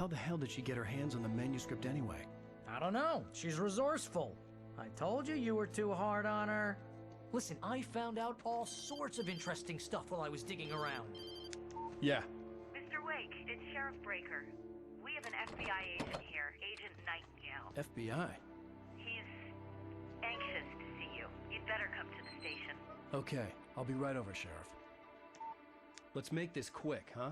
How the hell did she get her hands on the manuscript anyway? I don't know. She's resourceful. I told you were too hard on her. Listen, I found out all sorts of interesting stuff while I was digging around. Yeah. Mr. Wake, it's Sheriff Breaker. We have an FBI agent here, Agent Nightingale. FBI? He's anxious to see you. You'd better come to the station. Okay, I'll be right over, Sheriff. Let's make this quick, huh?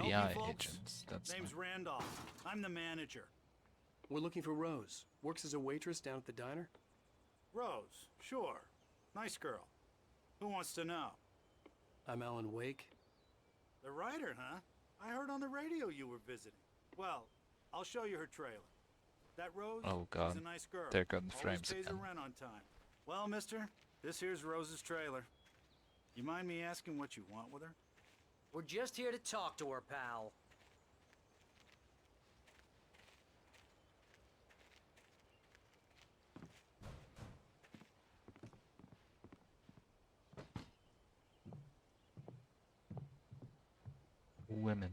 FBI agents. That's Name's not... Randolph. I'm the manager. We're looking for Rose. Works as a waitress down at the diner. Rose, sure. Nice girl. Who wants to know? I'm Alan Wake. The writer, huh? I heard on the radio you were visiting. Well, I'll show you her trailer. That Rose Oh god, is a nice girl. they're good in Always frames pays her again. rent on time. Well, mister, this here's Rose's trailer. You mind me asking what you want with her? We're just here to talk to her, pal. Women.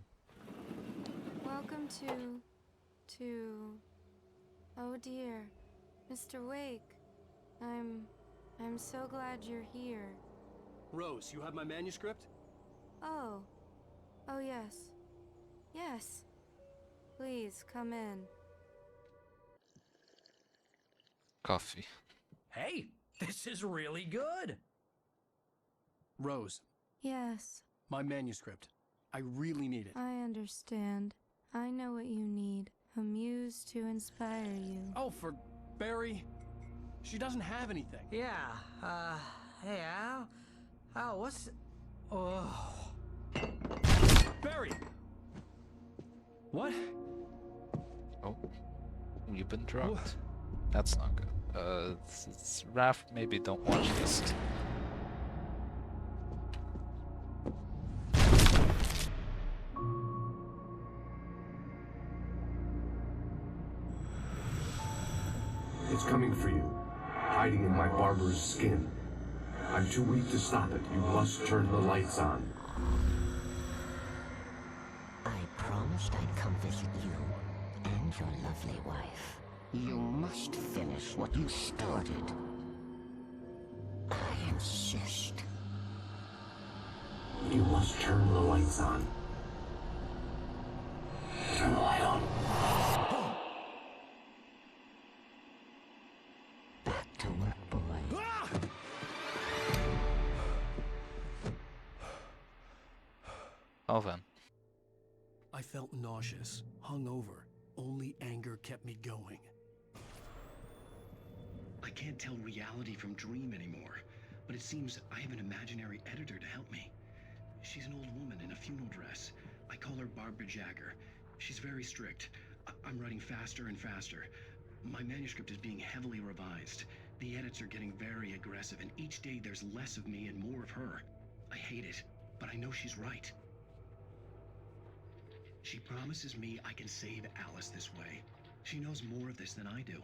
Welcome to... Oh dear, Mr. Wake. I'm so glad you're here. Rose, you have my manuscript? Oh. Oh yes. Yes. Please, come in. Coffee. Hey, this is really good. Rose, Yes, my manuscript. I really need it. I understand. I know what you need. A muse to inspire you. Oh, for Barry? She doesn't have anything. Yeah, hey, Al, what's... Oh... Barry! What? Oh. You've been drugged. That's not good. Raph, maybe don't watch this. It's coming for you, hiding in my barber's skin. I'm too weak to stop it. You must turn the lights on. I promised I'd come visit you and your lovely wife. You must finish what you started. I insist. You must turn the lights on. Turn the light on. Back to work, boy. Oh then. I felt nauseous, hungover. Only anger kept me going. I can't tell reality from dream anymore, but it seems I have an imaginary editor to help me. She's an old woman in a funeral dress. I call her Barbara Jagger. She's very strict. I'm writing faster and faster. My manuscript is being heavily revised. The edits are getting very aggressive, and each day there's less of me and more of her. I hate it, but I know she's right. She promises me I can save Alice this way. She knows more of this than I do.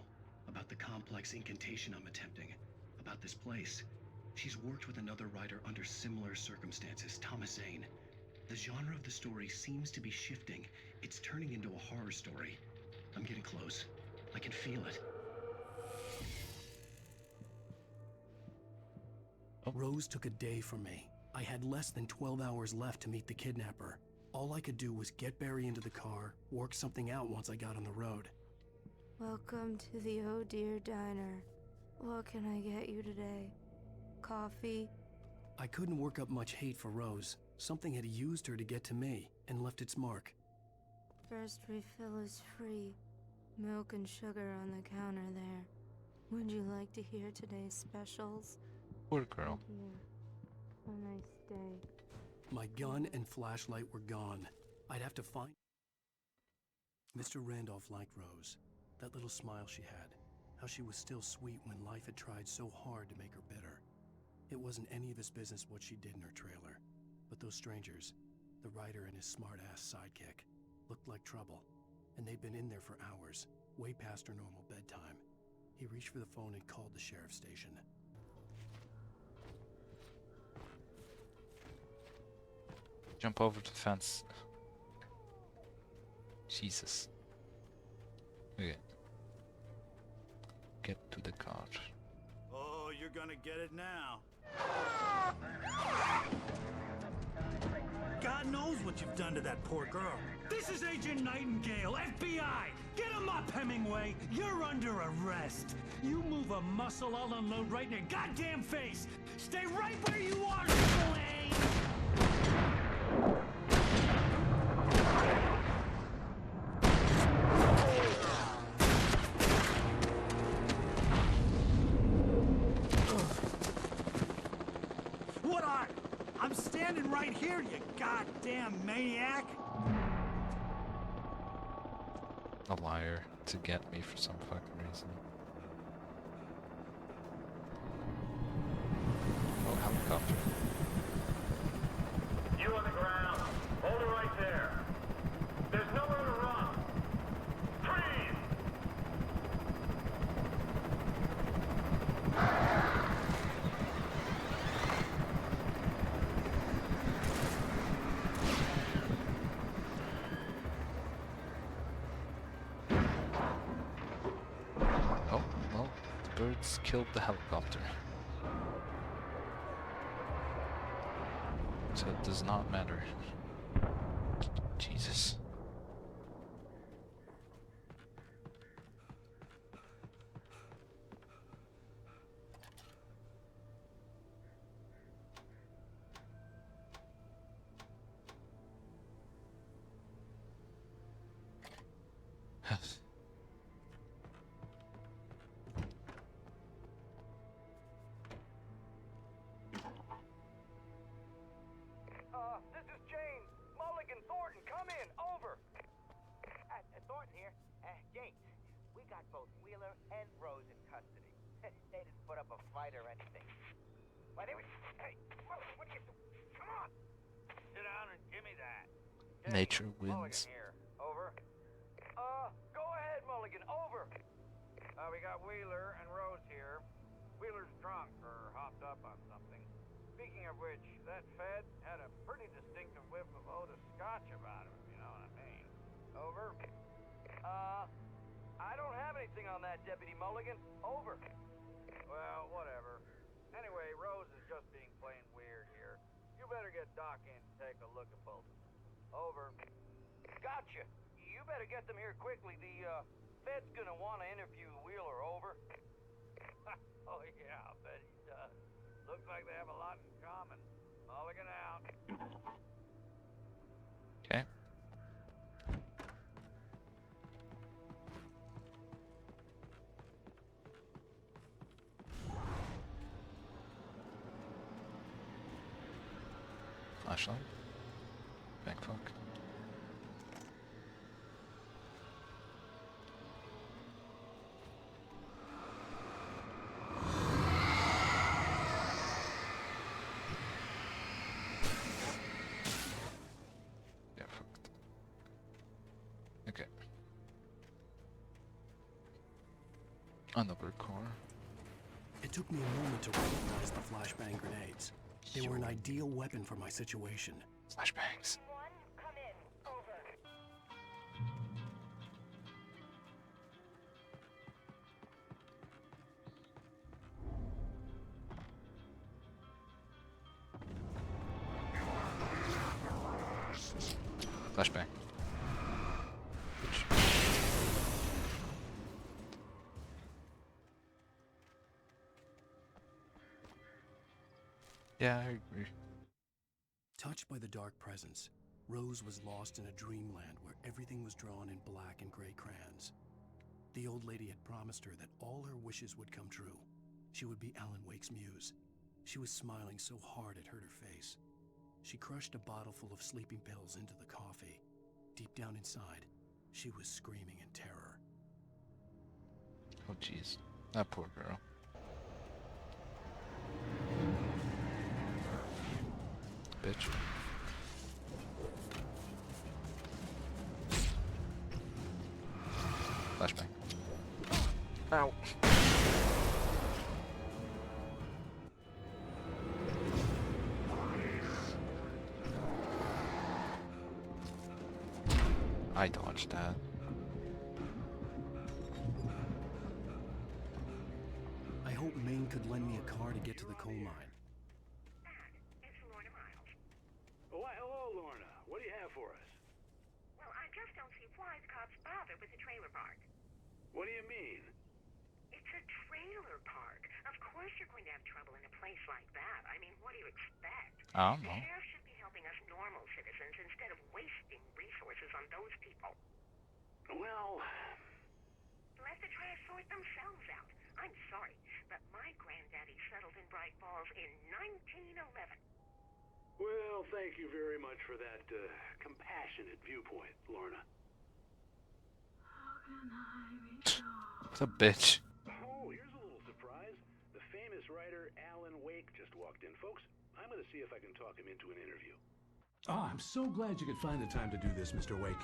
About the complex incantation I'm attempting. About this place. She's worked with another writer under similar circumstances, Thomas Zane. The genre of the story seems to be shifting. It's turning into a horror story. I'm getting close. I can feel it. Rose took a day from me. I had less than 12 hours left to meet the kidnapper. All I could do was get Barry into the car, work something out once I got on the road. Welcome to the Oh Dear Diner. What can I get you today? Coffee? I couldn't work up much hate for Rose. Something had used her to get to me and left its mark. First refill is free. Milk and sugar on the counter there. Would you like to hear today's specials? Poor girl. Yeah. A nice day. My gun and flashlight were gone. I'd have to find... Mr. Randolph liked Rose. That little smile she had. How she was still sweet when life had tried so hard to make her bitter. It wasn't any of his business what she did in her trailer. But those strangers, the writer and his smart-ass sidekick, looked like trouble. And they'd been in there for hours, way past her normal bedtime. He reached for the phone and called the sheriff's station. Jump over the fence. Jesus. Okay. Get to the car. Oh, you're gonna get it now. God knows what you've done to that poor girl. This is Agent Nightingale, FBI! Get him up, Hemingway! You're under arrest! You move a muscle, I'll unload right in your goddamn face! Stay right where you are, Slane! What are? I'm standing right here, you goddamn maniac! A liar to get me for some fucking reason. Oh, helicopter. You on the ground. Hold it right there. There's nowhere to run. Freeze! Oh, well, the birds killed the helicopter. So it does not matter. Jesus. This is James. Mulligan, Thornton, come in. Over. Thornton here. James, we got both Wheeler and Rose in custody. They didn't put up a fight or anything. Why, they were... Hey, what are you doing? Come on! Sit down and give me that. Nature Mulligan wins. here. Over. Go ahead, Mulligan. Over. We got Wheeler and Rose here. Wheeler's drunk or hopped up on something. Speaking of which, that Fed had a pretty distinctive whiff of Otis Scotch about him, if you know what I mean. Over. I don't have anything on that, Deputy Mulligan. Over. Well, whatever. Anyway, Rose is just being plain weird here. You better get Doc in to take a look at both of them. Over. Gotcha. You better get them here quickly. The, Fed's gonna want to interview Wheeler. Over. Oh, yeah, I'll bet he does. Looks like they have a lot in common. Mulligan out. Okay. Flashlight. Back fuck. Yeah, fucked. Okay. Another car. It took me a moment to recognize the flashbang grenades. They were an ideal weapon for my situation. Flashbangs. One, come in. Over. Flashbang. Yeah, I agree. Touched by the dark presence, Rose was lost in a dreamland where everything was drawn in black and gray crayons. The old lady had promised her that all her wishes would come true. She would be Alan Wake's muse. She was smiling so hard it hurt her face. She crushed a bottle full of sleeping pills into the coffee. Deep down inside, she was screaming in terror. Oh jeez, that poor girl. Bitch. Flashbang. Ow. I dodged that. I hope Maine could lend me a car to get to the coal mine. It's Lorna Miles. Oh, why, hello, Lorna. What do you have for us? Well, I just don't see why the cops bother with the trailer park. What do you mean? It's a trailer park. Of course you're going to have trouble in a place like that. I mean, what do you expect? I don't know. The sheriff should be helping us normal citizens instead of wasting resources on those people. Well... Let the trash sort themselves out. I'm sorry, but my granddaddy settled in Bright Falls in 1911. Well, thank you very much for that, compassionate viewpoint, Lorna. It's a bitch. Oh, here's a little surprise. The famous writer Alan Wake just walked in. Folks, I'm gonna see if I can talk him into an interview. Oh, I'm so glad you could find the time to do this, Mr. Wake.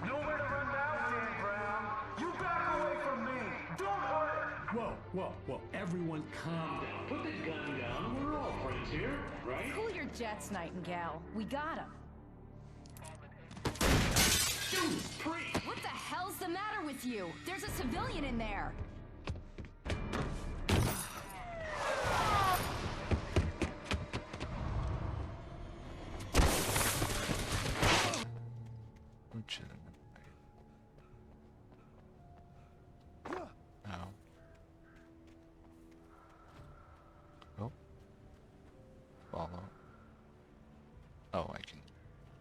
Nowhere to run now, Dan Brown. You back away from me. Don't hurt her. Whoa, whoa, whoa. Everyone calm down. Put the gun down. We're all friends here, right? Cool your jets, Nightingale. We got him. What the hell's the matter with you? There's a civilian in there. No. Oh. Follow. Oh, I can.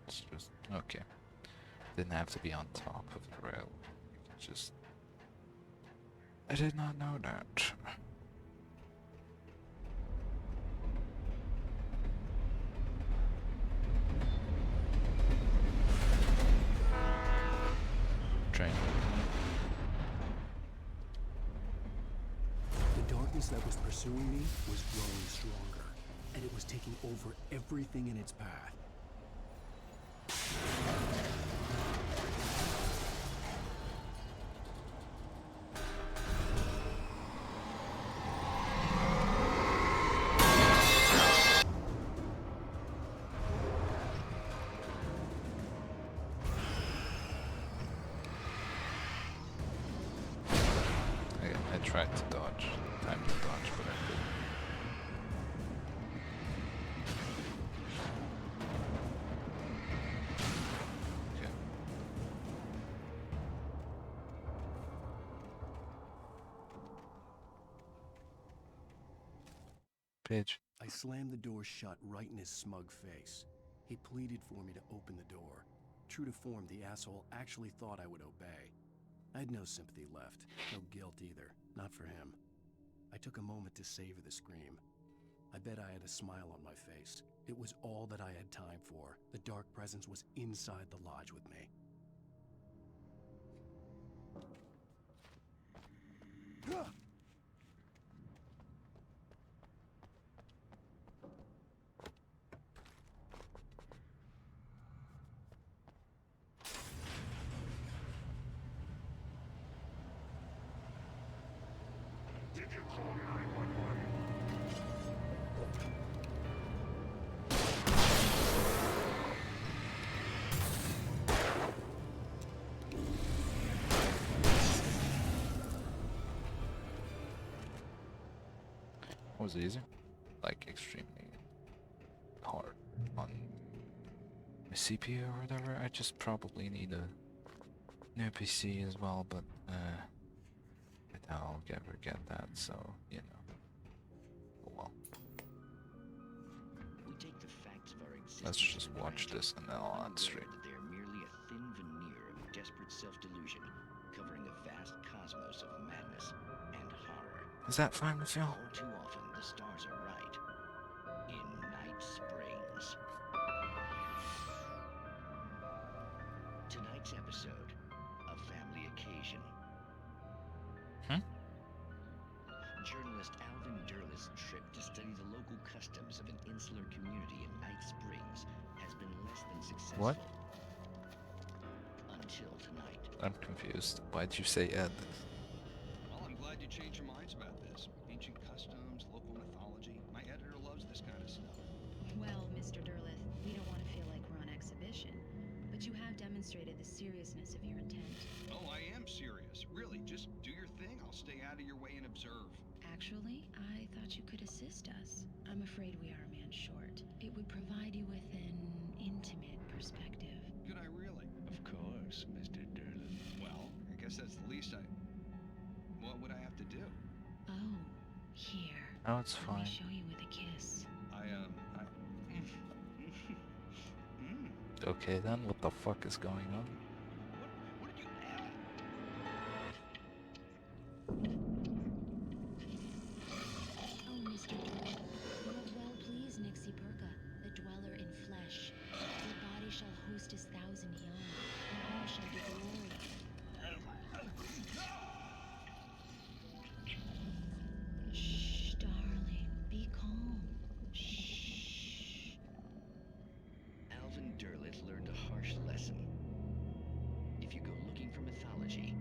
It's just okay. Didn't have to be on top of the rail. You can just. I did not know that. Train. The darkness that was pursuing me was growing stronger, and it was taking over everything in its path. I tried to dodge. Time to dodge, but I couldn't. Okay. Page. I slammed the door shut right in his smug face. He pleaded for me to open the door. True to form, the asshole actually thought I would obey. I had no sympathy left, no guilt either, not for him. I took a moment to savor the scream. I bet I had a smile on my face. It was all that I had time for. The dark presence was inside the lodge with me. Was it easy? Like extremely hard on my CPU or whatever. I just probably need a new PC as well, but I doubt I'll ever get that, so you know. Oh well. We take the facts of our existence. Let's just watch this and then I'll add stream. They are merely a thin veneer of desperate self-delusion, covering a vast cosmos of madness and horror. Is that fine with you? All too often, the stars are right. In Night Springs. Tonight's episode, a family occasion. Journalist Alvin Durleth's trip to study the local customs of an insular community in Night Springs has been less than successful. What? Until tonight. I'm confused. Why'd you say Ed? Well, I'm glad you changed your minds about this. Ancient customs, local mythology. My editor loves this kind of stuff. Well, Mr. Durleth, we don't want to feel like we're on exhibition. demonstrated the seriousness of your intent. Oh, I am serious. Really, just do your thing. I'll stay out of your way and observe. Actually, I thought you could assist us. I'm afraid we are a man short. It would provide you with an intimate perspective. Could I really? Of course, Mr. Durlin. Well, I guess that's the least I... What would I have to do? Oh, here. Oh, it's Let fine. me show you with a kiss. Okay then, what the fuck is going on? Oh, Mr. Durlin, you have well pleased Nixie Perka, the dweller in flesh. Your body shall host his 1,000 young, and all shall be glory. Shh, darling, be calm. Shh. Alvin Durlit learned a harsh lesson. If you go looking for mythology,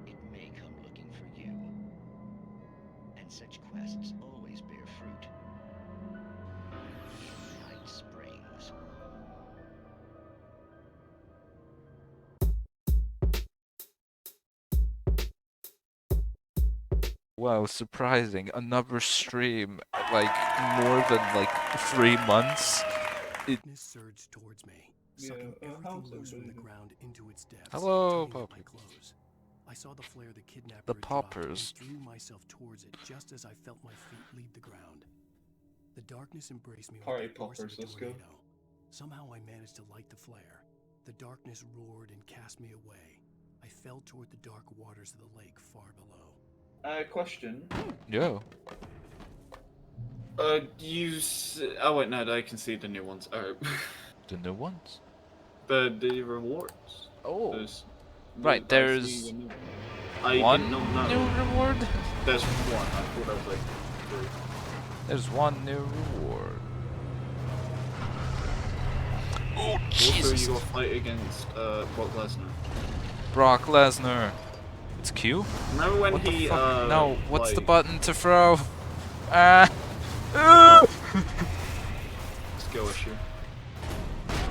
it may come looking for you. And such quests always bear fruit. Night Springs. Wow, surprising. Another stream, like, more than, like, 3 months. Darkness surged towards me, sucking everything loose from the ground into its depths. Hello, tugging at my Poppy. clothes. I saw the flare the kidnapper The had dropped poppers. and threw myself towards it just as I felt my feet leave the ground. The darkness embraced me Party with the force of poppers, a let's go. tornado. Somehow I managed to light the flare. The darkness roared and cast me away. I fell toward the dark waters of the lake far below. Question. Yo. Oh wait, no, I can see the new ones. Oh. The new ones? The rewards. Oh. I Right, see there's the new one. I one didn't know. new reward? There's one. I thought that was like 3. There's one new reward. Oh, Also, Jesus. you got to fight against Brock Lesnar. Brock Lesnar. It's Q? Remember when What the he fuck? No, what's the like- button to throw? skill issue.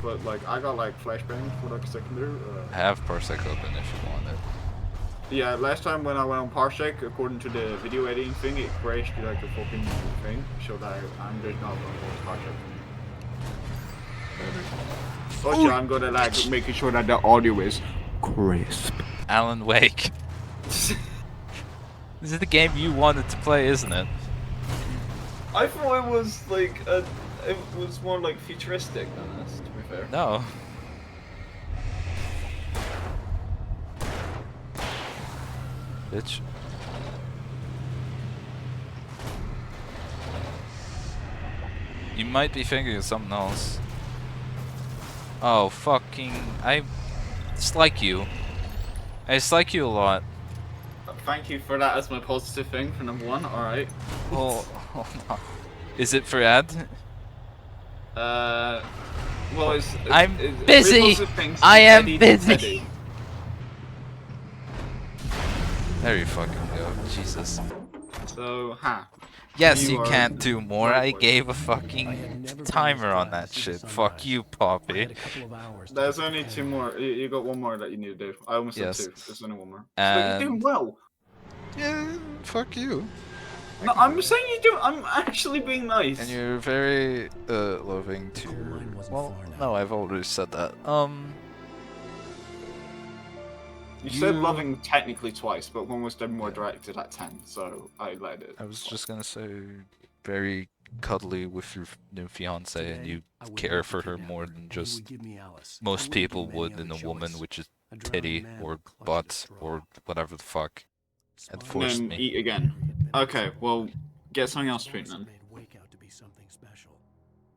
But like, I got like flashbang for like a second there. Have Parsec open if you want it. Yeah, last time when I went on Parsec, according to the video editing thing, it crashed like the fucking thing. So that I'm just not going to Parsec. Also, I'm gonna like making sure that the audio is crisp. Alan Wake. This is the game you wanted to play, isn't it? I thought it was like it was more like futuristic than this, to be fair. No. Bitch. You might be thinking of something else. Oh, fucking... I dislike you. I dislike you a lot. Thank you for that as my positive thing for number 1, alright. Oh, no. Is it for ad? Well, I'm busy! I am busy! There you fucking go. Jesus. So, Yes, you can't do more. I gave a fucking timer on that shit. Fuck you, Poppy. There's only 2 more. You got 1 more that you need to do. I almost said Yes. 2. There's only 1 more. But you're doing well. Yeah, fuck you. No, I'm saying you do. I'm actually being nice. And you're very loving to your... Well, no, I've already said that. You said loving technically twice, but one was then more directed at 10, so I let it. I was just gonna say very cuddly with your new fiance, and you care for her more than just most people would in a woman, which is titty or butt or whatever the fuck. And forced then me. eat again. Okay, well, get something else to eat then. Made Wake out to be something special,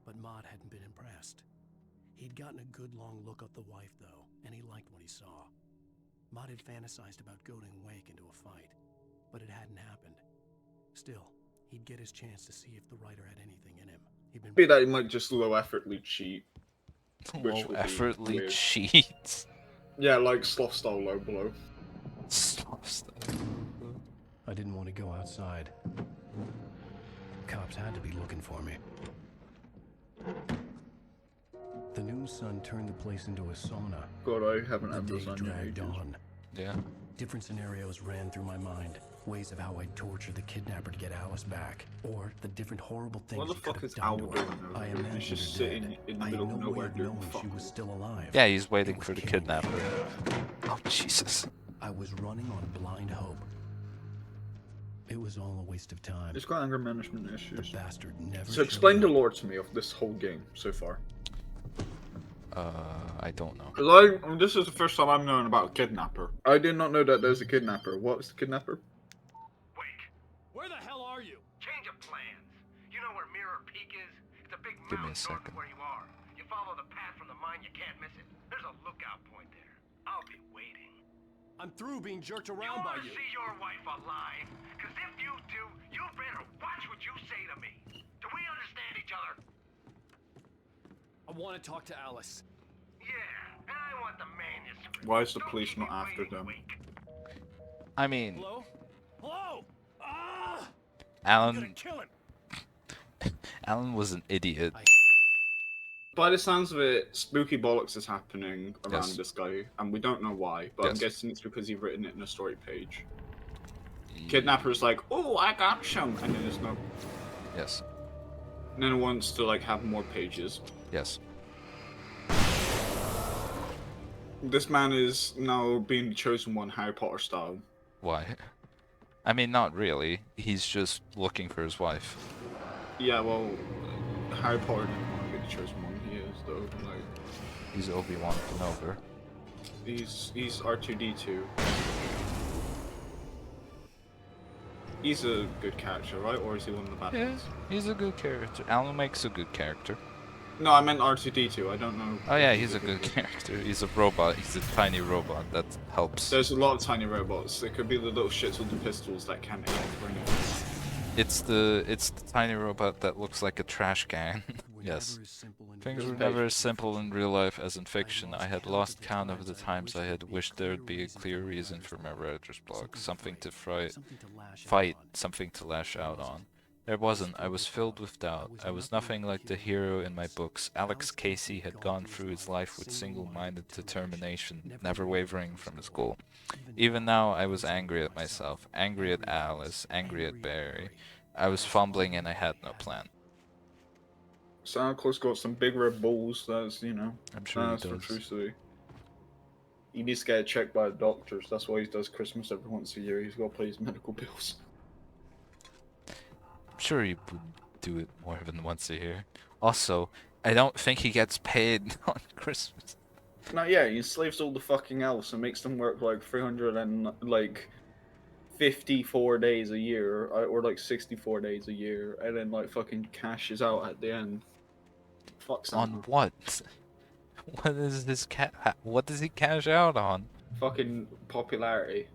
but Maud hadn't been impressed. He'd gotten a good long look at the wife, though, and he liked what he saw. Maud had fantasized about goading Wake into a fight, but it hadn't happened. Still, he'd get his chance to see if the writer had anything in him. He'd been Be that he might just low-effortly cheat. Low-effortly cheat? Yeah, like sloth style low blow. Sloth style. I didn't want to go outside. Cops had to be looking for me. The noon sun turned the place into a sauna. God, I haven't The had day this on dragged on. Yeah. Different scenarios ran through my mind. Ways of how I'd torture the kidnapper to get Alice back. Or the different horrible things What the he could fuck have is done Al to doing her. over I there? He's imagined just her sitting dead. in the I had middle no of way nowhere of doing knowing she was still alive. Yeah, he's waiting It was for the killing me. kidnapper. Oh, Jesus. I was running on blind hope. It was all a waste of time. He's got anger management issues. The bastard never So explain showed the up. lore to me of this whole game so far. I don't know. Cause this is the first time I'm knowing about a kidnapper. I did not know that there's a kidnapper. What was the kidnapper? Where the hell are you? Change of plans. You know where Mirror Peak is? It's a big Give me a mountain north second. of where you are. You follow the path from the mine, you can't miss it. There's a lookout point there. I'll be waiting. I'm through being jerked You around by wanna you. see your wife alive? Cause if you do, you better watch what you say to me. Do we understand each other? I want to talk to Alice. Yeah, and I want the manuscript. Why is the police not after them? I mean, Hello? Hello? Ah! Alan. Kill him. Alan was an idiot. By the sounds of it, spooky bollocks is happening around Yes. this guy, and we don't know why, but I'm Yes. guessing it's because he's written it in a story page. Kidnapper's like, oh, I got some, and then there's no. Yes. And then it wants to like have more pages. Yes. This man is now being the chosen one, Harry Potter style. Why? I mean, not really. He's just looking for his wife. Yeah, well, Harry Potter didn't want to be the chosen one. He is though. Like, He's Obi-Wan Kenobi. he's R2D2. He's a good character, right? Or is he one of the bad Yeah, ones? he's a good character. Alan makes a good character. No, I meant R2D2. I don't know. Oh yeah, he's a good character. He's a robot. He's a tiny robot that helps. There's a lot of tiny robots. It could be the little shits with the pistols that can't aim for anything. It's the tiny robot that looks like a trash can. Yes. Things were never as simple in real life as in fiction. I had lost count of the times I had wished there would be a clear reason for my writer's block, something to fight, something to lash out on. There wasn't. I was filled with doubt. I was nothing like the hero in my books. Alex Casey had gone through his life with single-minded determination, never wavering from his goal. Even now, I was angry at myself, angry at Alice, angry at Barry. I was fumbling and I had no plan. Santa Claus got some big red balls. That's, you know. I'm sure he that's does. for truthfully. He needs to get checked by the doctors. That's why he does Christmas every once a year. He's got to pay his medical bills. I'm sure he would do it more than once a year. Also, I don't think he gets paid on Christmas. No, yeah, he enslaves all the fucking elves and makes them work like 354 days a year, or like 64 days a year, and then like fucking cashes out at the end. Fuck Santa. On what? What is his what does he cash out on? Fucking popularity.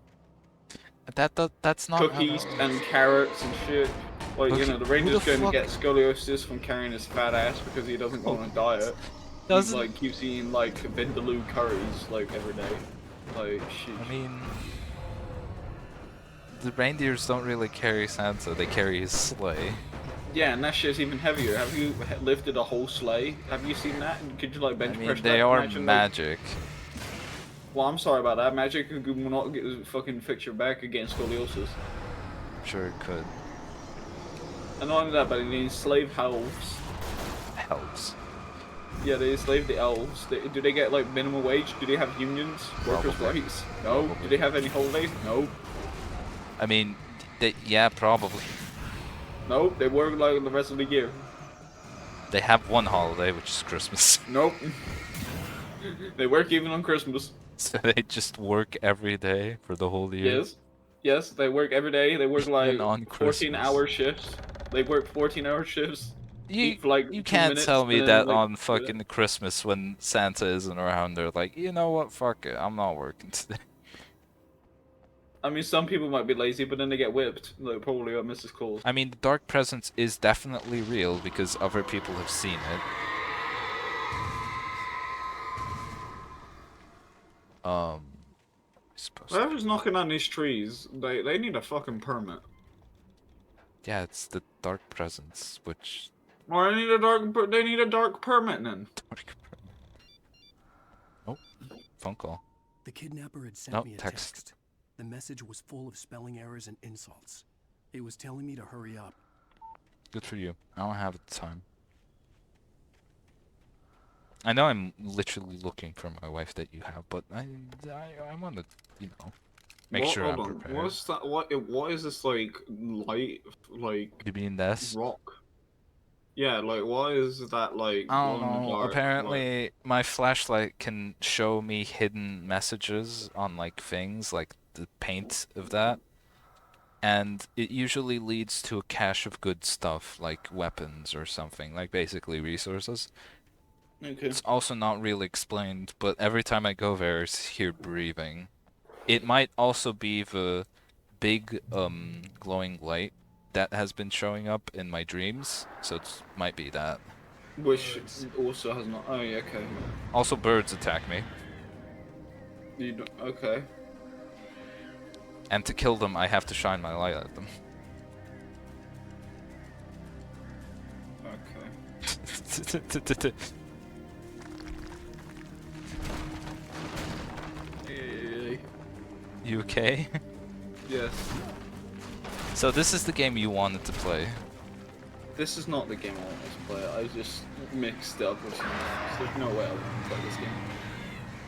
That's not Cookies and carrots and shit. Like, you know, the Ranger's who the going to fuck- get scoliosis from carrying his fat ass because he doesn't go on a diet. He Doesn't- like keeps eating like vindaloo curries like every day. Like shit. I mean, the reindeers don't really carry Santa, they carry his sleigh. Yeah, and that shit's even heavier. Have you lifted a whole sleigh? Have you seen that? Could you like bench I mean, press they that? are Imagine, like- magic. Well, I'm sorry about that. Magic will not get fucking fix your back against scoliosis. I'm sure it could. And not only that, but they enslave elves. Elves? Yeah, they enslave the elves. Do they get like minimum wage? Do they have unions? Workers' Probably. rights? No. Do they have any holidays? No. I mean, yeah, probably. No. They work like the rest of the year. They have one holiday, which is Christmas. Nope. They work even on Christmas. So they just work every day for the whole year. Yes. Yes, they work every day. They work like Even on 14-hour shifts. They work 14-hour shifts. Eat for, like, You 2 can't minutes, tell me and then, that like, on fucking Christmas when Santa isn't around, they're like, you know what, fuck it, I'm not working today. I mean, some people might be lazy, but then they get whipped. Like, probably at Mrs. Claus. I mean, the dark presence is definitely real because other people have seen it. I suppose. Whoever's knocking on these trees, they need a fucking permit. Yeah, it's the dark presence, which Or they need a dark permit then. dark presence. phone call. The kidnapper had sent No, me a text. text. The message was full of spelling errors and insults. It was telling me to hurry up. Good for you. I don't have the time. I know I'm literally looking for my wife that you have, but I want to, you know, make What? sure Hold I'm on. prepared. What's that? What is this like light like? You mean this? Rock. Yeah, like what is that like? I don't glow in the know. dark, Apparently, my flashlight can show me hidden messages on like things, like the paint of that. And it usually leads to a cache of good stuff, like weapons or something, like basically resources. Okay. It's also not really explained, but every time I go there, I hear breathing. It might also be the big glowing light that has been showing up in my dreams, so it might be that. Which also has not. Oh yeah, okay. Also, birds attack me, You don't, okay. and to kill them, I have to shine my light at them. Okay. Hey. You okay? Yes. So this is the game you wanted to play. This is not the game I wanted to play. I just mixed it up with something else. There's no way I want to play this game.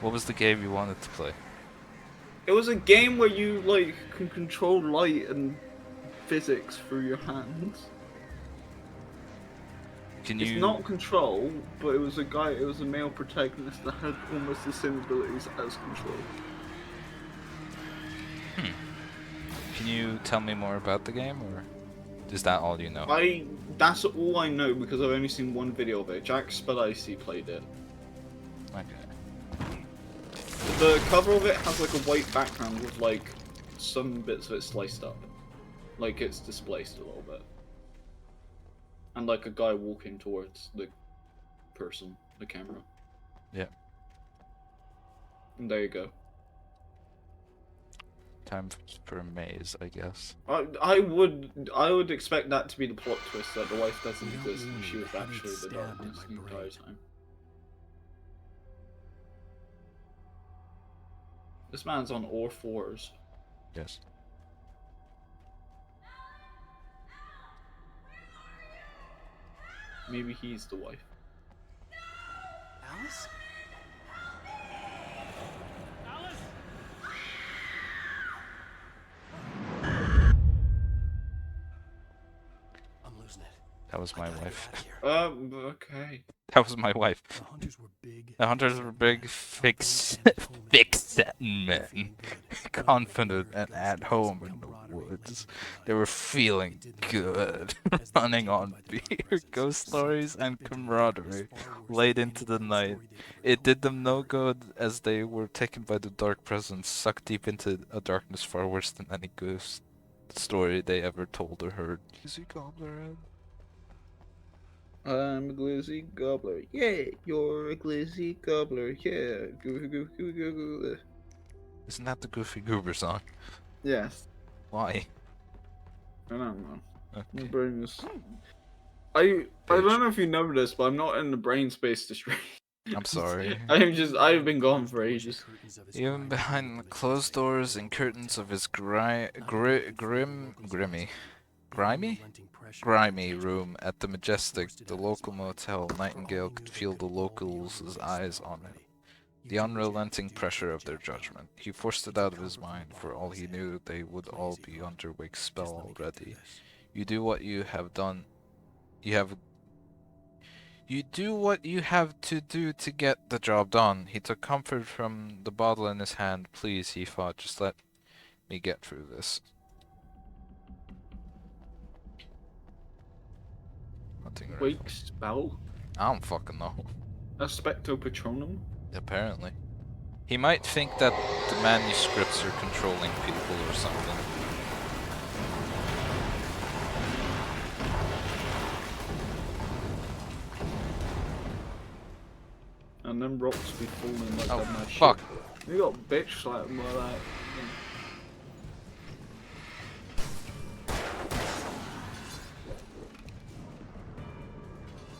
What was the game you wanted to play? It was a game where you like can control light and physics through your hands. Can It's you? not control, but it was a guy. It was a male protagonist that had almost the same abilities as control. Can you tell me more about the game, or is that all you know? That's all I know because I've only seen one video of it. Jack Spadicy played it. Okay. The cover of it has like a white background with like some bits of it sliced up. Like it's displaced a little bit. And like a guy walking towards the person, the camera. Yeah. And there you go. Time for a maze, I guess. I would expect that to be the plot twist, that the wife doesn't exist and she was actually the darkness the entire time. This man's on all fours. Yes. Maybe he's the wife. Alice? I'm losing it. That was my wife. Okay. That was my wife. The hunters were big. The hunters were big, fixed men, confident and at home in the woods. They were feeling good, running on beer, ghost stories, and camaraderie late into the night. It did them no good, as they were taken by the dark presence, sucked deep into a darkness far worse than any ghost story they ever told or heard. Easy gobbler. I'm a glizzy gobbler. Yeah, you're a glizzy gobbler. Yeah. Isn't that the Goofy Goober song? Yes. Why? I don't know. Okay. My brain is... I don't know if you know this, but I'm not in the brain space to stream. I'm sorry. I've been gone for ages. Even behind the closed doors and curtains of his grimy room at the Majestic, the local motel, Nightingale could feel the locals' eyes on him. The unrelenting pressure of their judgment. He forced it out of his mind. For all he knew, they would all be under Wake's spell already. You do what you have done. You do what you have to do to get the job done. He took comfort from the bottle in his hand. Please, he thought, just let me get through this. Wake's spell? I don't fucking know. Aspecto Patronum? Apparently. He might think that the manuscripts are controlling people or something. And then rocks be falling like Oh, that mad fuck. shit. You got bitch slapped by that.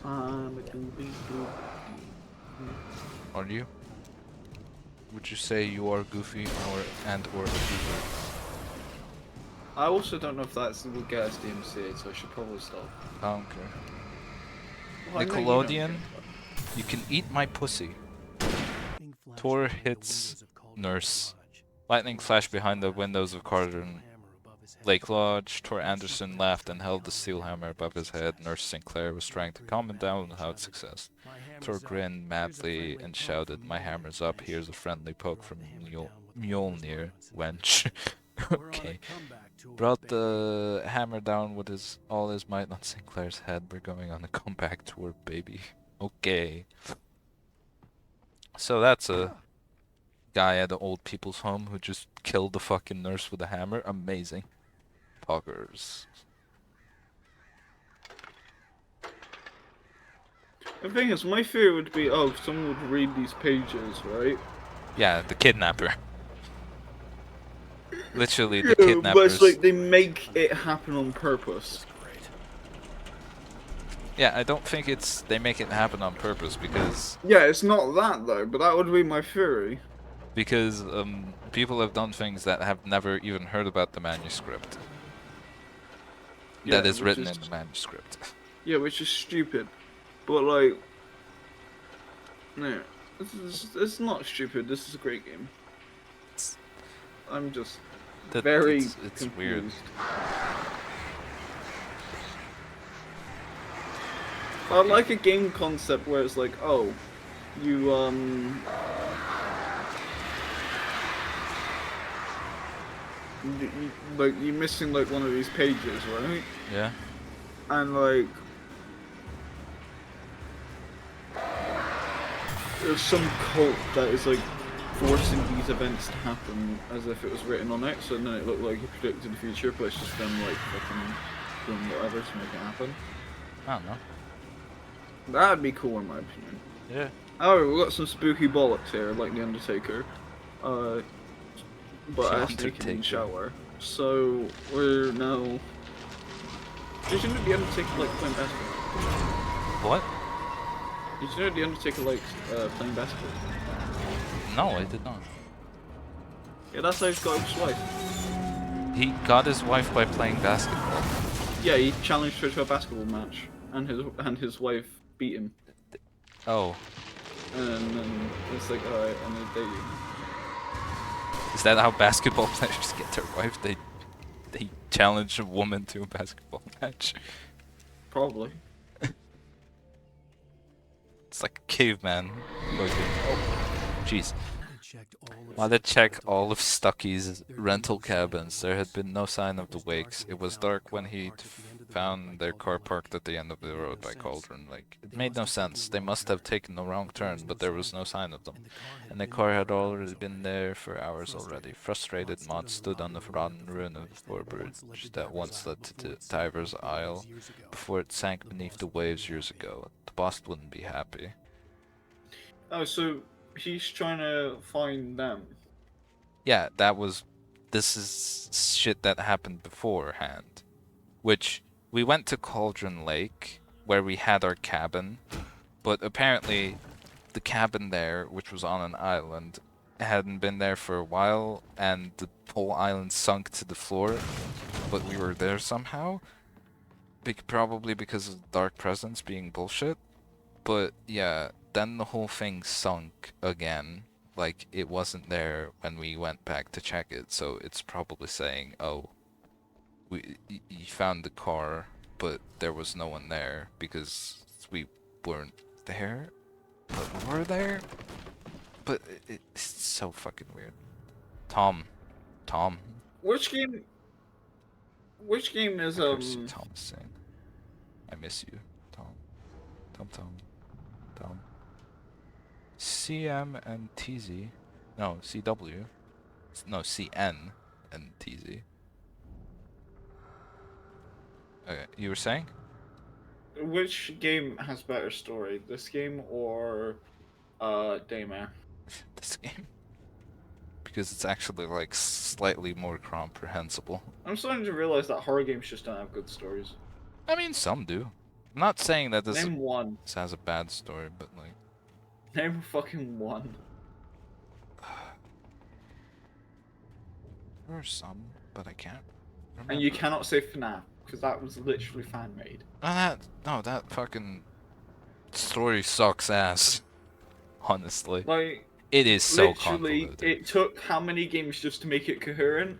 I'm a doobie doo. Are you? would you say you are goofy or a goober? I also don't know if that's the get us DMCA, so I should probably stop. I don't care. Well, I know you don't Nickelodeon, care. you can eat my pussy. Tor hits Nurse. Lightning flashed behind the windows of Cauldron Lake Lodge. Tor Anderson laughed and held the steel hammer above his head. Nurse Sinclair was trying to calm him down without success. Tor grinned madly and shouted, "My hammer's up. Here's a friendly poke from Mjolnir, wench." Okay. Brought the hammer down with all his might on Sinclair's head. We're going on a comeback tour, baby. Okay. So that's a guy at the old people's home who just killed the fucking nurse with a hammer. Amazing. Poggers. The thing is, my fear would be, oh, someone would read these pages, right? Yeah, the kidnapper. Literally, the Yeah, kidnappers. but it's like they make it happen on purpose. Yeah, I don't think they make it happen on purpose because Yeah, it's not that though, but that would be my theory. because people have done things that have never even heard about the manuscript. Yeah, That is which written is- in the manuscript. Yeah, which is stupid. But like, no, it's not stupid. This is a great game. I'm just very it's weird. confused. I like a game concept where it's like, oh, you like you're missing like one of these pages, right? Yeah. And like there's some cult that is like forcing these events to happen as if it was written on it, so then it looked like he predicted the future, but it's just them like fucking doing whatever to make it happen. I don't know. That'd be cool in my opinion. Yeah. However, we've got some spooky bollocks here, like the Undertaker. But The ass naked in the Undertaker. shower. So we're now. Did you know the Undertaker like playing basketball? What? Did you know the Undertaker likes playing basketball? No, I did not. Yeah, that's how he's got his wife. He got his wife by playing basketball. Yeah, he challenged her to a basketball match, and his wife beat him. Oh. And then it's like, alright, I'm gonna date you. Is that how basketball players get their wife? They challenge a woman to a basketball match. Probably. It's like a caveman. Jeez. While they checked all of Stucky's rental cabins, there had been no sign of the Wakes. It was dark when he found their car parked at the end of the road by Cauldron Lake. It made no sense. They must have taken the wrong turn, but there was no sign of them. And the car had already been there for hours already. Frustrated, Maud stood on the forgotten ruin of the floorbridge that once led to Tiver's Isle before it sank beneath the waves years ago. The boss wouldn't be happy. Oh, so he's trying to find them. Yeah, this is shit that happened beforehand. Which, we went to Cauldron Lake, where we had our cabin, but apparently the cabin there, which was on an island, hadn't been there for a while, and the whole island sunk to the floor, but we were there somehow. Probably because of Dark Presence being bullshit. But yeah, then the whole thing sunk again. Like, it wasn't there when we went back to check it, so it's probably saying, oh, you found the car, but there was no one there because we weren't there, but were there? But it's so fucking weird. Tom. Which game is Tom saying, I miss you, Tom. Tom. CM and TZ. No, CW. No, CN and TZ. Okay, you were saying? Which game has better story? This game or Daymare? This game. Because it's actually like slightly more comprehensible. I'm starting to realize that horror games just don't have good stories. I mean, some do. I'm not saying that this Name one. has a bad story, but like Name fucking one. were some, but I can't remember. And you cannot say FNAF, because that was literally fan-made. That fucking story sucks ass. Honestly. Like, it is so literally, convoluted. it took how many games just to make it coherent?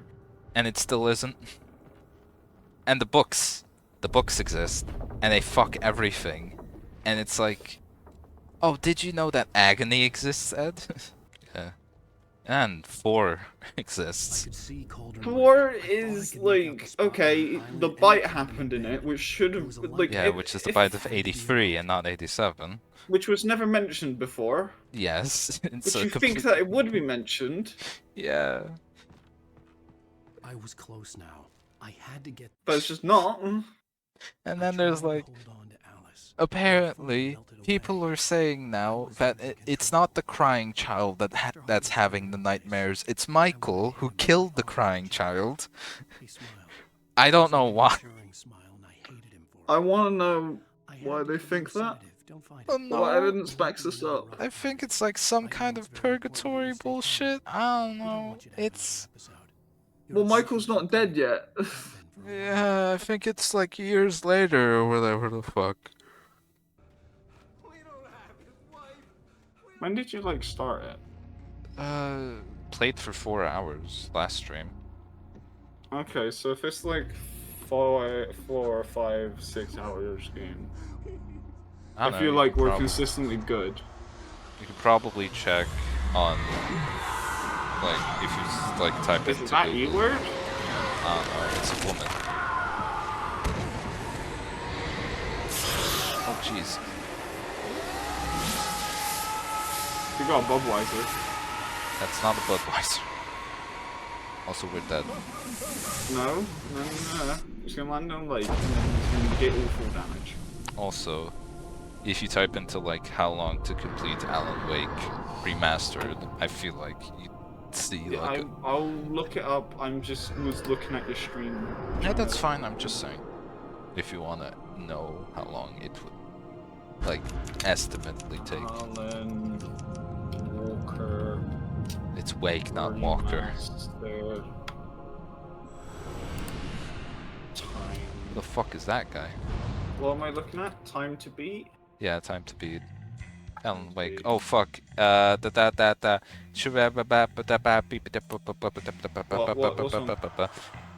And it still isn't. And the books exist, and they fuck everything. And it's like, oh, did you know that Agony exists, Ed? Yeah. And 4 exists. 4 is like, okay, the bite happened in it, which should have, like... Yeah, which is the bite of 83 and not 87. Which was never mentioned before. Yes. Which you think that it would be mentioned. Yeah. I was close now. I had to get. But it's just not. And then there's like, apparently, people are saying now that it's not the crying child that's having the nightmares. It's Michael who killed the crying child. I don't know why. I want to know why they think that. What evidence backs this up? I think it's like some kind of purgatory bullshit. I don't know. It's... Well, Michael's not dead yet. Yeah, I think it's like years later or whatever the fuck. When did you like start it? Played for 4 hours last stream. Okay, so if it's like 4 or 5, 6 hours game, I feel like we're consistently good. You could probably check on, like, if you like type it into Is that Google. E-word? I don't know, it's a woman. Oh jeez. You got a Budweiser. That's not a Budweiser. Also, we're dead. No. It's gonna land on like, and then it's gonna get awful damage. Also, if you type into like how long to complete Alan Wake Remastered, I feel like you see like. I'll look it up. Was looking at your stream. Yeah, that's fine. I'm just saying. If you wanna know how long it would, like, estimately take. Alan Walker. It's Wake, not Walker. Time. The fuck is that guy? What am I looking at? Time to beat? Yeah, Time to Beat. Alan Wake. Oh fuck.